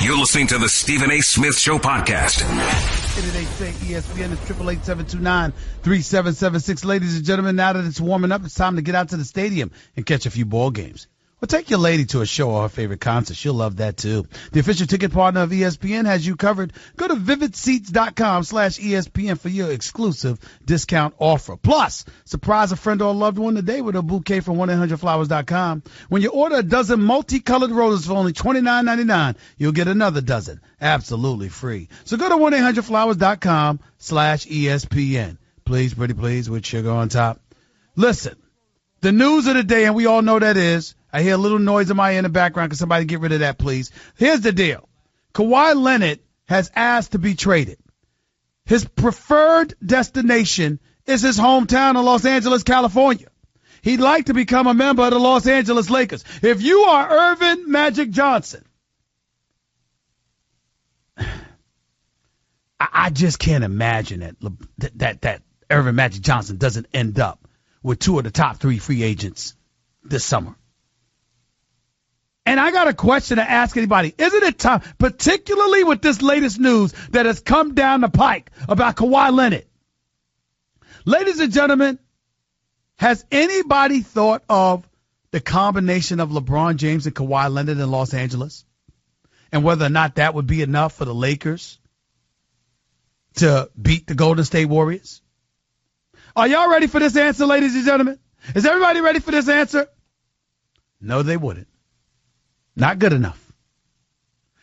You're listening to the Stephen A. Smith Show podcast. ESPN is 888-729-3776. Ladies and gentlemen, now that it's warming up, it's time to get out to the stadium and catch a few ball games. Well, take your lady to a show or her favorite concert. She'll love that, too. The official ticket partner of ESPN has you covered. Go to vividseats.com/ESPN for your exclusive discount offer. Plus, surprise a friend or a loved one today with a bouquet from 1-800-Flowers.com. When you order a dozen multicolored roses for only $29.99, you'll get another dozen absolutely free. So go to 1-800-Flowers.com/ESPN. Please, pretty please, with sugar on top. Listen, the news of the day, and we all know that is, I hear a little noise in my ear in the background. Can somebody get rid of that, please? Here's the deal. Kawhi Leonard has asked to be traded. His preferred destination is his hometown of Los Angeles, California. He'd like to become a member of the Los Angeles Lakers. If you are Irvin Magic Johnson, I just can't imagine that Irvin Magic Johnson doesn't end up with two of the top three free agents this summer. And I got a question to ask anybody. Isn't it time, particularly with this latest news that has come down the pike about Kawhi Leonard? Ladies and gentlemen, has anybody thought of the combination of LeBron James and Kawhi Leonard in Los Angeles? And whether or not that would be enough for the Lakers to beat the Golden State Warriors? Are y'all ready for this answer, ladies and gentlemen? Is everybody ready for this answer? No, they wouldn't. Not good enough.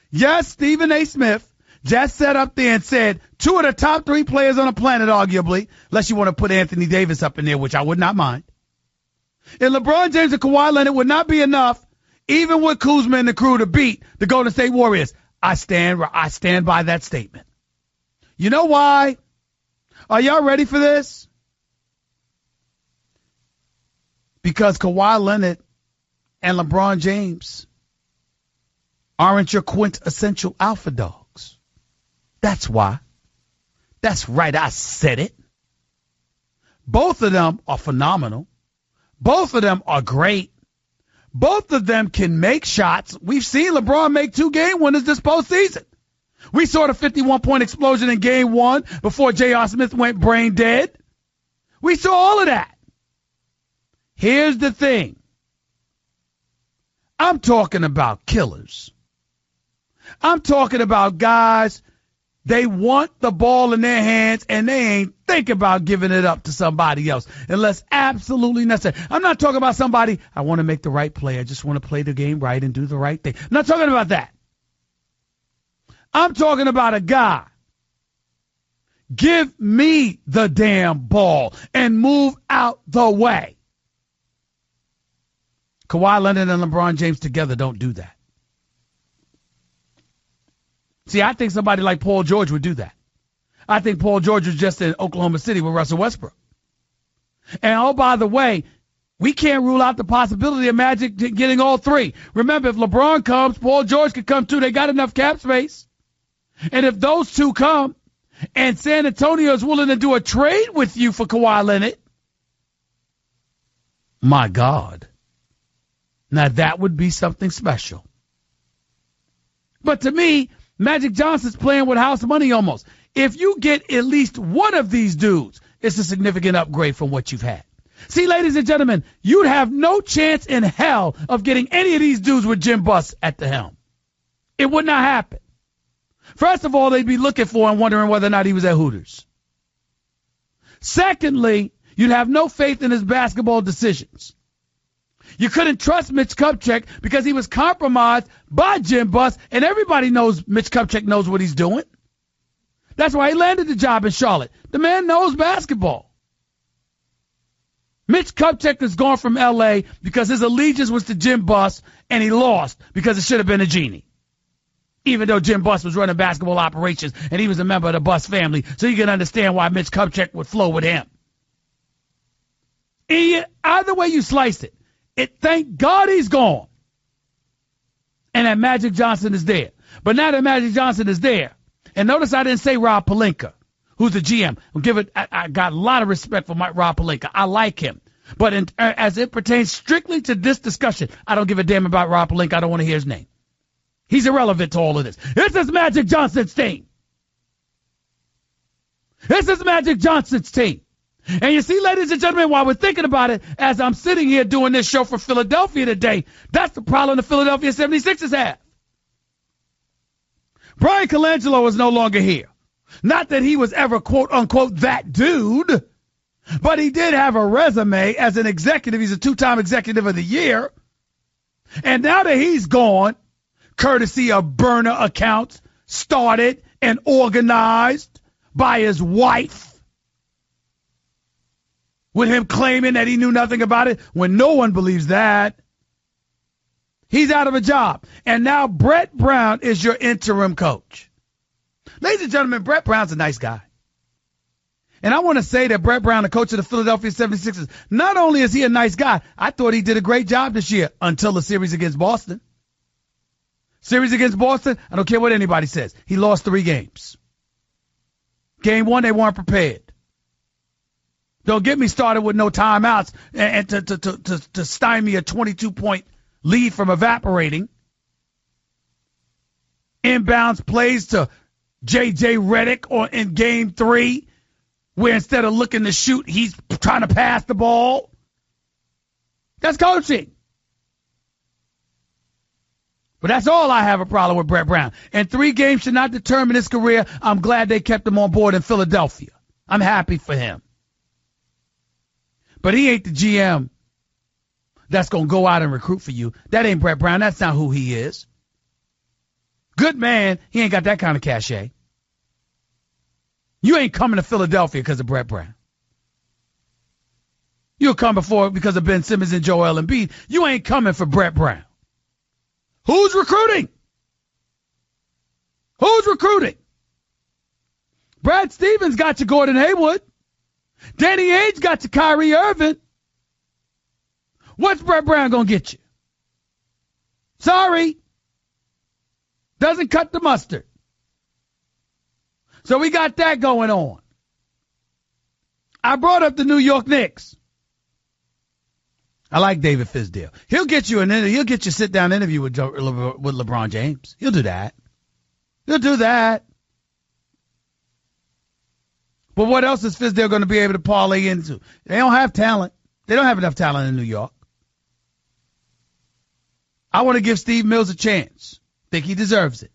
Yes, Stephen A. Smith just sat up there and said two of the top three players on the planet, arguably, unless you want to put Anthony Davis up in there, which I would not mind. And LeBron James and Kawhi Leonard would not be enough, even with Kuzma and the crew, to beat the Golden State Warriors. I stand by that statement. You know why? Are y'all ready for this? Because Kawhi Leonard and LeBron James aren't your quintessential alpha dogs. That's why. That's right, I said it. Both of them are phenomenal. Both of them are great. Both of them can make shots. We've seen LeBron make 2 game winners this postseason. We saw the 51-point explosion in game 1 before J.R. Smith went brain dead. We saw all of that. Here's the thing. I'm talking about killers. I'm talking about guys, they want the ball in their hands and they ain't think about giving it up to somebody else unless absolutely necessary. I'm not talking about somebody, I want to make the right play. I just want to play the game right and do the right thing. I'm not talking about that. I'm talking about a guy. Give me the damn ball and move out the way. Kawhi Leonard and LeBron James together don't do that. See, I think somebody like Paul George would do that. I think Paul George was just in Oklahoma City with Russell Westbrook. And, oh, by the way, we can't rule out the possibility of Magic getting all three. Remember, if LeBron comes, Paul George could come too. They got enough cap space. And if those two come and San Antonio is willing to do a trade with you for Kawhi Leonard, my God. Now, that would be something special. But to me, Magic Johnson's playing with house money almost. If you get at least one of these dudes, it's a significant upgrade from what you've had. See, ladies and gentlemen, you'd have no chance in hell of getting any of these dudes with Jim Buss at the helm. It would not happen. First of all, they'd be looking for and wondering whether or not he was at Hooters. Secondly, you'd have no faith in his basketball decisions. You couldn't trust Mitch Kupchak because he was compromised by Jim Buss, and everybody knows Mitch Kupchak knows what he's doing. That's why he landed the job in Charlotte. The man knows basketball. Mitch Kupchak has gone from L.A. because his allegiance was to Jim Buss, and he lost because it should have been a genie. Even though Jim Buss was running basketball operations, and he was a member of the Buss family, so you can understand why Mitch Kupchak would flow with him. Either way you slice it, thank God he's gone. And that Magic Johnson is there. But now that Magic Johnson is there, and notice I didn't say Rob Pelinka, who's the GM. I got a lot of respect for Rob Pelinka. I like him. But as it pertains strictly to this discussion, I don't give a damn about Rob Pelinka. I don't want to hear his name. He's irrelevant to all of this. This is Magic Johnson's team. This is Magic Johnson's team. And you see, ladies and gentlemen, while we're thinking about it, as I'm sitting here doing this show for Philadelphia today, that's the problem the Philadelphia 76ers have. Brian Colangelo is no longer here. Not that he was ever, quote unquote, that dude, but he did have a resume as an executive. He's a 2-time executive of the year. And now that he's gone, courtesy of burner accounts started and organized by his wife, with him claiming that he knew nothing about it when no one believes that. He's out of a job. And now Brett Brown is your interim coach. Ladies and gentlemen, Brett Brown's a nice guy. And I want to say that Brett Brown, the coach of the Philadelphia 76ers, not only is he a nice guy, I thought he did a great job this year until the series against Boston. Series against Boston, I don't care what anybody says. He lost 3 games. Game 1, they weren't prepared. Don't get me started with no timeouts and to stymie a 22-point lead from evaporating. Inbounds plays to J.J. Redick in Game 3, where instead of looking to shoot, he's trying to pass the ball. That's coaching. But that's all I have a problem with Brett Brown. And 3 games should not determine his career. I'm glad they kept him on board in Philadelphia. I'm happy for him. But he ain't the GM that's going to go out and recruit for you. That ain't Brett Brown. That's not who he is. Good man. He ain't got that kind of cachet. You ain't coming to Philadelphia because of Brett Brown. You'll come before because of Ben Simmons and Joel Embiid. You ain't coming for Brett Brown. Who's recruiting? Who's recruiting? Brad Stevens got you Gordon Hayward. Danny Ainge got you Kyrie Irving. What's Brett Brown going to get you? Sorry. Doesn't cut the mustard. So we got that going on. I brought up the New York Knicks. I like David Fizdale. He'll get you he'll get you a sit-down interview with LeBron James. He'll do that. He'll do that. But what else is Fizdale going to be able to parlay into? They don't have talent. They don't have enough talent in New York. I want to give Steve Mills a chance. Think he deserves it.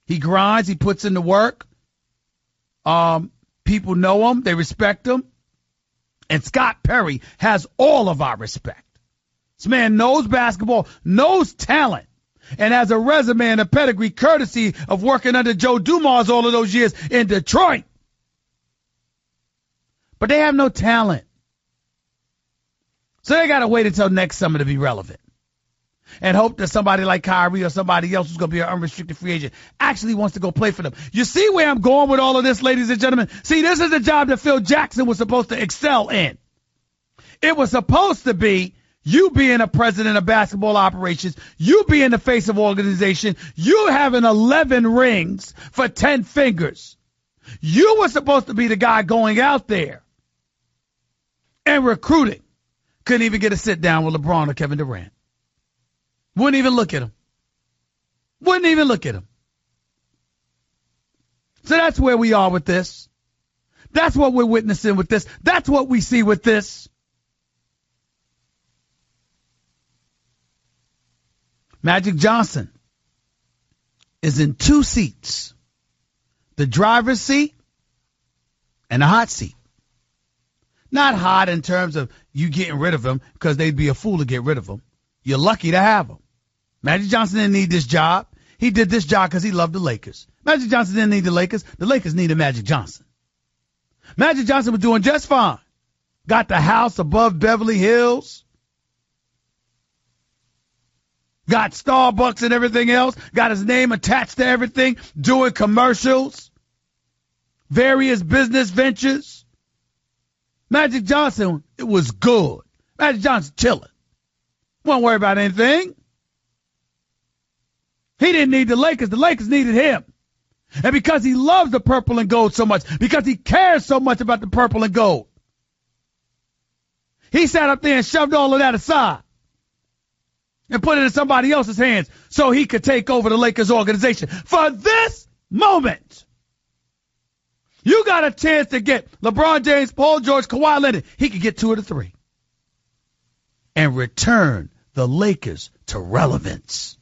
He grinds. He puts in the work. People know him. They respect him. And Scott Perry has all of our respect. This man knows basketball, knows talent, and has a resume and a pedigree courtesy of working under Joe Dumars all of those years in Detroit. But they have no talent. So they got to wait until next summer to be relevant. And hope that somebody like Kyrie or somebody else who's going to be an unrestricted free agent actually wants to go play for them. You see where I'm going with all of this, ladies and gentlemen? See, this is a job that Phil Jackson was supposed to excel in. It was supposed to be you being a president of basketball operations, you being the face of organization, you having 11 rings for 10 fingers. You were supposed to be the guy going out there and recruiting. Couldn't even get a sit down with LeBron or Kevin Durant. Wouldn't even look at him. Wouldn't even look at him. So that's where we are with this. That's what we're witnessing with this. That's what we see with this. Magic Johnson is in 2 seats. The driver's seat and the hot seat. Not hot in terms of you getting rid of him, because they'd be a fool to get rid of him. You're lucky to have him. Magic Johnson didn't need this job. He did this job because he loved the Lakers. Magic Johnson didn't need the Lakers. The Lakers needed Magic Johnson. Magic Johnson was doing just fine. Got the house above Beverly Hills. Got Starbucks and everything else. Got his name attached to everything. Doing commercials. Various business ventures. Magic Johnson, it was good. Magic Johnson chilling. Won't worry about anything. He didn't need the Lakers. The Lakers needed him. And because he loves the purple and gold so much, because he cares so much about the purple and gold, he sat up there and shoved all of that aside and put it in somebody else's hands so he could take over the Lakers organization. For this moment, you got a chance to get LeBron James, Paul George, Kawhi Leonard. He could get 2 of the 3 and return the Lakers to relevance.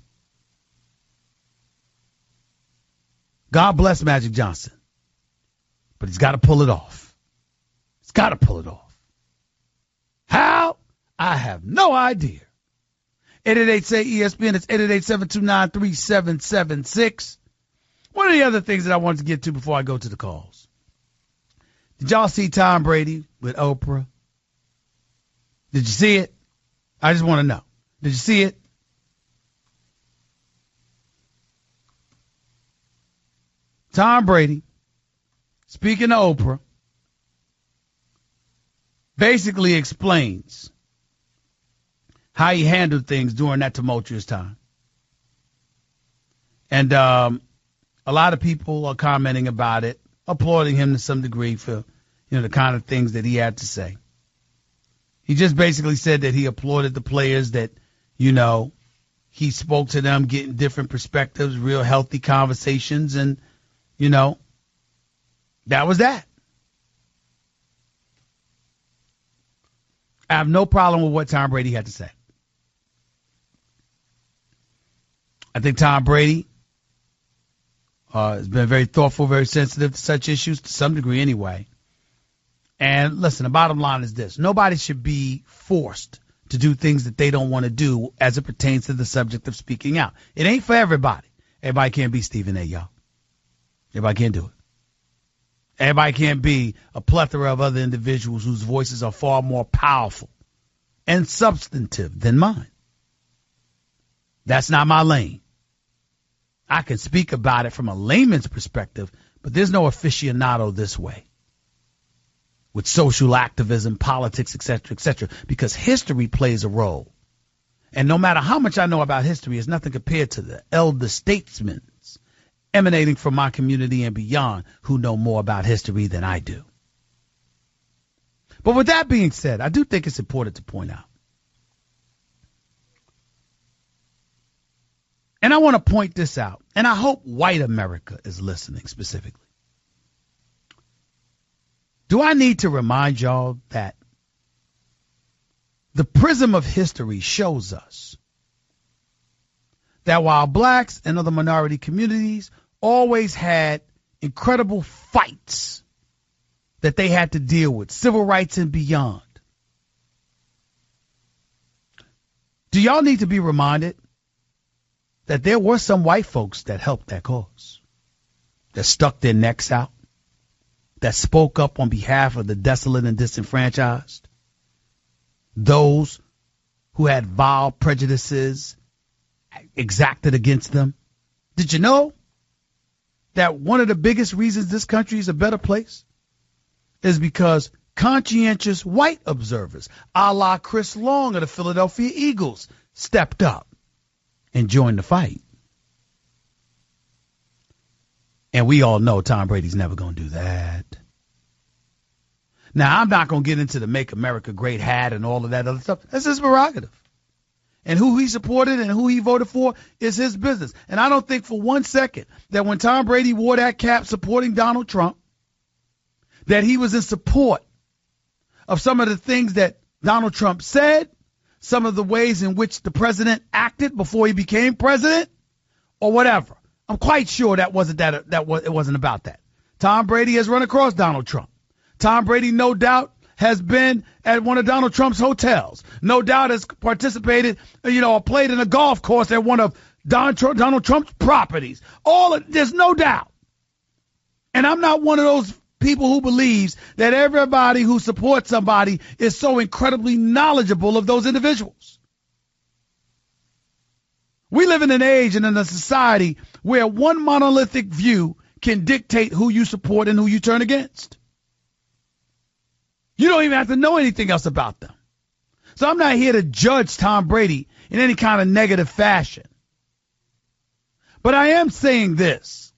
God bless Magic Johnson, but he's got to pull it off. He's got to pull it off. How? I have no idea. 888-SAY-ESPN. It's 888-729-3776. One of the other things that I wanted to get to before I go to the calls. Did y'all see Tom Brady with Oprah? Did you see it? I just want to know. Did you see it? Tom Brady, speaking to Oprah, basically explains how he handled things during that tumultuous time. And a lot of people are commenting about it, applauding him to some degree for, the kind of things that he had to say. He just basically said that he applauded the players, that, he spoke to them, getting different perspectives, real healthy conversations, and, that was that. I have no problem with what Tom Brady had to say. I think Tom Brady has been very thoughtful, very sensitive to such issues, to some degree anyway. And listen, the bottom line is this. Nobody should be forced to do things that they don't want to do as it pertains to the subject of speaking out. It ain't for everybody. Everybody can't be Stephen A., y'all. Everybody can't do it. Everybody can't be a plethora of other individuals whose voices are far more powerful and substantive than mine. That's not my lane. I can speak about it from a layman's perspective, but there's no aficionado this way with social activism, politics, etc., because history plays a role. And no matter how much I know about history, it's nothing compared to the elder statesmen emanating from my community and beyond who know more about history than I do. But with that being said, I do think it's important to point out, and I want to point this out, and I hope white America is listening specifically. Do I need to remind y'all that the prism of history shows us that while blacks and other minority communities always had incredible fights that they had to deal with, civil rights and beyond, do y'all need to be reminded that there were some white folks that helped that cause, that stuck their necks out, that spoke up on behalf of the desolate and disenfranchised, those who had vile prejudices exacted against them? Did you know that one of the biggest reasons this country is a better place is because conscientious white observers, a la Chris Long of the Philadelphia Eagles, stepped up and joined the fight? And we all know Tom Brady's never going to do that. Now, I'm not going to get into the Make America Great hat and all of that other stuff. That's his prerogative. And who he supported and who he voted for is his business. And I don't think for 1 second that when Tom Brady wore that cap supporting Donald Trump, that he was in support of some of the things that Donald Trump said, some of the ways in which the president acted before he became president, or whatever. I'm quite sure it wasn't about that. Tom Brady has run across Donald Trump. Tom Brady, no doubt, has been at one of Donald Trump's hotels. No doubt has participated, or played in a golf course at one of Donald Trump's properties. There's no doubt. And I'm not one of those people who believes that everybody who supports somebody is so incredibly knowledgeable of those individuals. We live in an age and in a society where one monolithic view can dictate who you support and who you turn against. You don't even have to know anything else about them. So I'm not here to judge Tom Brady in any kind of negative fashion. But I am saying this.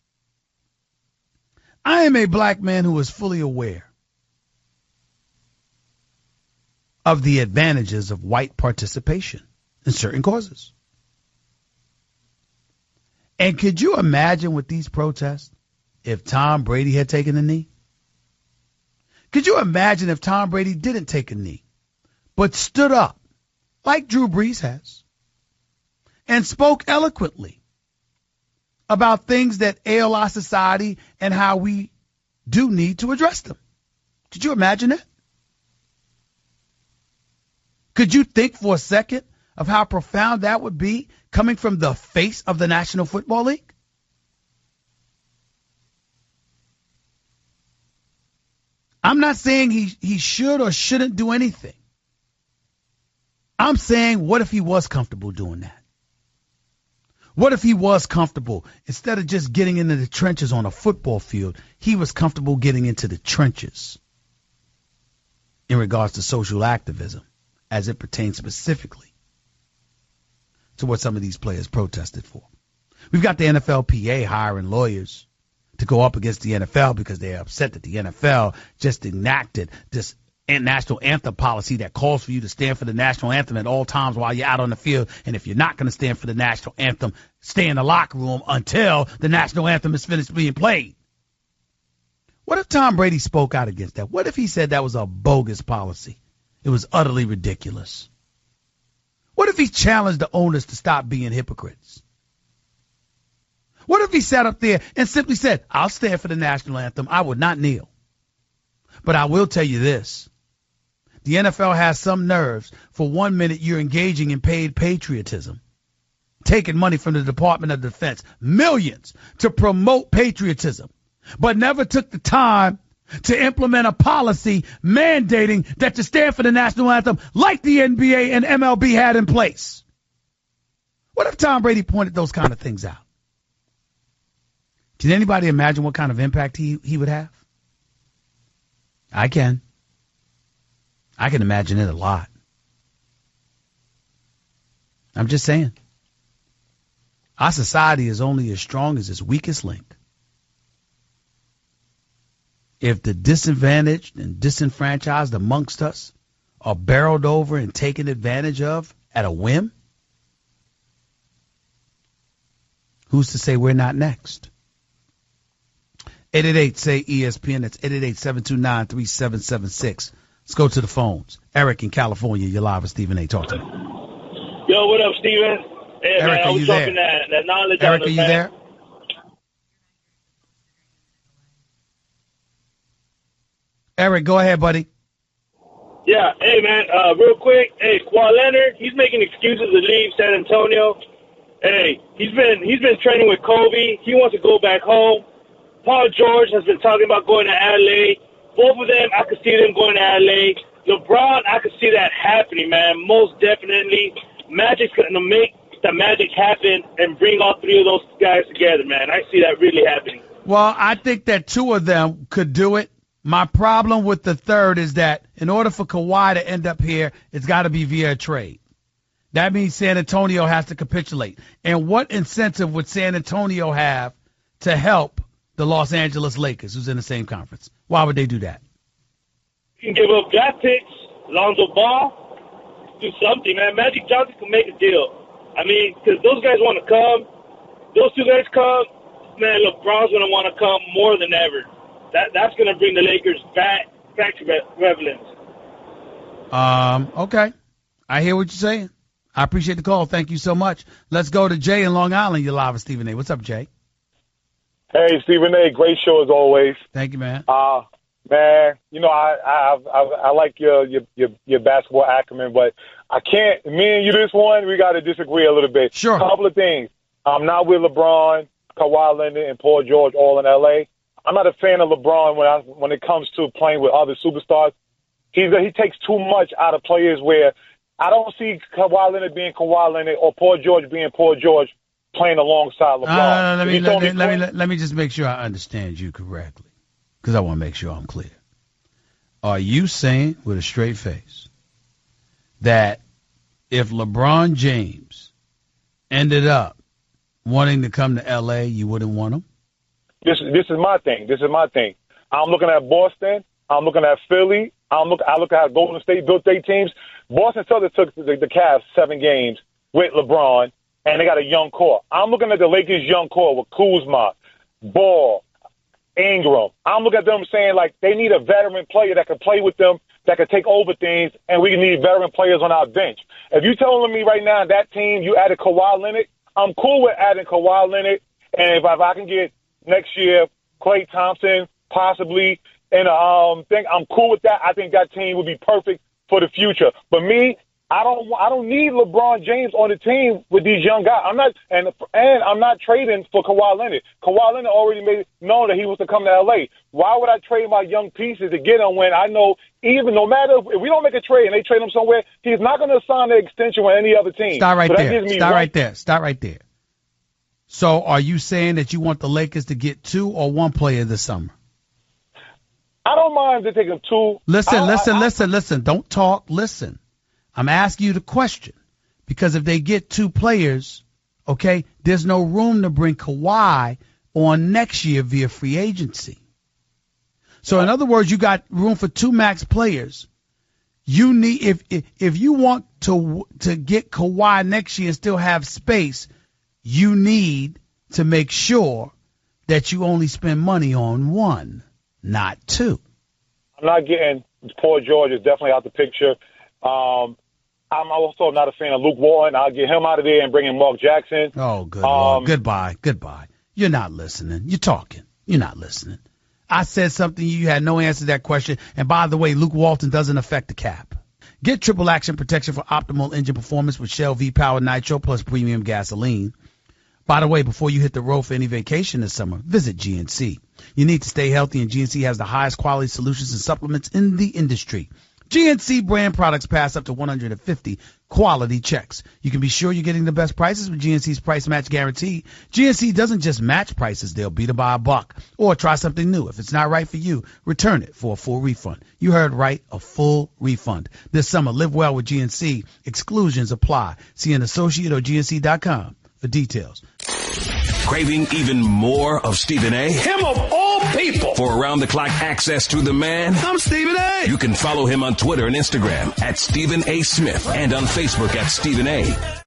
I am a black man who is fully aware of the advantages of white participation in certain causes. And could you imagine with these protests if Tom Brady had taken a knee? Could you imagine if Tom Brady didn't take a knee, but stood up like Drew Brees has and spoke eloquently about things that ail our society and how we do need to address them? Could you imagine that? Could you think for a second of how profound that would be coming from the face of the National Football League? I'm not saying he should or shouldn't do anything. I'm saying, what if he was comfortable doing that? What if he was comfortable, instead of just getting into the trenches on a football field, he was comfortable getting into the trenches in regards to social activism as it pertains specifically to what some of these players protested for. We've got the NFLPA hiring lawyers to go up against the NFL because they're upset that the NFL just enacted this national anthem policy that calls for you to stand for the national anthem at all times while you're out on the field. And if you're not going to stand for the national anthem, stay in the locker room until the national anthem is finished being played. What if Tom Brady spoke out against that? What if he said that was a bogus policy? It was utterly ridiculous. What if he challenged the owners to stop being hypocrites? What if he sat up there and simply said, I'll stand for the national anthem. I would not kneel. But I will tell you this. The NFL has some nerves. For 1 minute, you're engaging in paid patriotism, taking money from the Department of Defense, millions, to promote patriotism, but never took the time to implement a policy mandating that you stand for the national anthem like the NBA and MLB had in place. What if Tom Brady pointed those kind of things out? Can anybody imagine what kind of impact he would have? I can. I can imagine it a lot. I'm just saying. Our society is only as strong as its weakest link. If the disadvantaged and disenfranchised amongst us are barreled over and taken advantage of at a whim, who's to say we're not next? 888-SAY-ESPN. That's 888-729-3776. Let's go to the phones. Eric in California, you're live with Stephen A. Talk to me. Yo, what up, Stephen? Hey, Eric, man, are I was you talking there? that knowledge. Eric, are you there? Eric, go ahead, buddy. Yeah, hey, man, real quick. Hey, Kawhi Leonard, he's making excuses to leave San Antonio. Hey, he's been training with Kobe. He wants to go back home. Paul George has been talking about going to L.A. Both of them, I could see them going to L.A. LeBron, I could see that happening, man, most definitely. Magic's going to make the magic happen and bring all three of those guys together, man. I see that really happening. Well, I think that two of them could do it. My problem with the third is that in order for Kawhi to end up here, it's got to be via a trade. That means San Antonio has to capitulate. And what incentive would San Antonio have to help the Los Angeles Lakers, who's in the same conference? Why would they do that? You can give up draft picks, Lonzo Ball, do something, man. Magic Johnson can make a deal. I mean, because those guys want to come. Those two guys come, man, LeBron's going to want to come more than ever. That's going to bring the Lakers back to relevance. Okay. I hear what you're saying. I appreciate the call. Thank you so much. Let's go to Jay in Long Island. You're live with Stephen A. What's up, Jay? Hey, Stephen A. Great show as always. Thank you, man. Man, you know I like your basketball acumen, but I can't. Me and you, this one, we got to disagree a little bit. Sure. A couple of things. I'm not with LeBron, Kawhi Leonard, and Paul George all in L.A. I'm not a fan of LeBron when it comes to playing with other superstars. He takes too much out of players where I don't see Kawhi Leonard being Kawhi Leonard or Paul George being Paul George playing alongside LeBron. Let me just make sure I understand you correctly, because I want to make sure I'm clear. Are you saying with a straight face that if LeBron James ended up wanting to come to L.A., you wouldn't want him? This is my thing. I'm looking at Boston. I'm looking at Philly. I look at Golden State built their teams. Boston Celtics took the Cavs 7 games with LeBron. and they got a young core. I'm looking at the Lakers' young core with Kuzma, Ball, Ingram. I'm looking at them saying, like, they need a veteran player that can play with them, that can take over things, and we need veteran players on our bench. If you're telling me right now that team, you added Kawhi Leonard, I'm cool with adding Kawhi Leonard, and if I can get next year Klay Thompson possibly in a thing, I'm cool with that. I think that team would be perfect for the future. But me, I don't need LeBron James on the team with these young guys. I'm not trading for Kawhi Leonard. Kawhi Leonard already made it known that he was to come to LA. Why would I trade my young pieces to get him when I know even no matter if we don't make a trade and they trade him somewhere, he's not going to sign an extension with any other team. Stop right there. So are you saying that you want the Lakers to get 2 or 1 player this summer? I don't mind if they take him 2. Listen. Don't talk. Listen. I'm asking you the question because if they get 2 players, okay, there's no room to bring Kawhi on next year via free agency. So in other words, you got room for 2 max players. You need if you want to get Kawhi next year and still have space, you need to make sure that you only spend money on 1, not 2. I'm not getting Paul George is definitely out the picture. I'm also not a fan of Luke Walton. I'll get him out of there and bring in Mark Jackson. Oh, good Lord. Goodbye. You're not listening. You're talking. You're not listening. I said something. You had no answer to that question. And by the way, Luke Walton doesn't affect the cap. Get triple action protection for optimal engine performance with Shell V-Power Nitro plus premium gasoline. By the way, before you hit the road for any vacation this summer, visit GNC. You need to stay healthy, and GNC has the highest quality solutions and supplements in the industry. GNC brand products pass up to 150 quality checks. You can be sure you're getting the best prices with GNC's price match guarantee. GNC doesn't just match prices, they'll beat it by a buck. Or try something new. If it's not right for you, return it for a full refund. You heard right, a full refund. This summer, live well with GNC. Exclusions apply. See an associate or GNC.com for details. Craving even more of Stephen A? Him of all people. For around-the-clock access to the man? I'm Stephen A. You can follow him on Twitter and Instagram at Stephen A. Smith and on Facebook at Stephen A.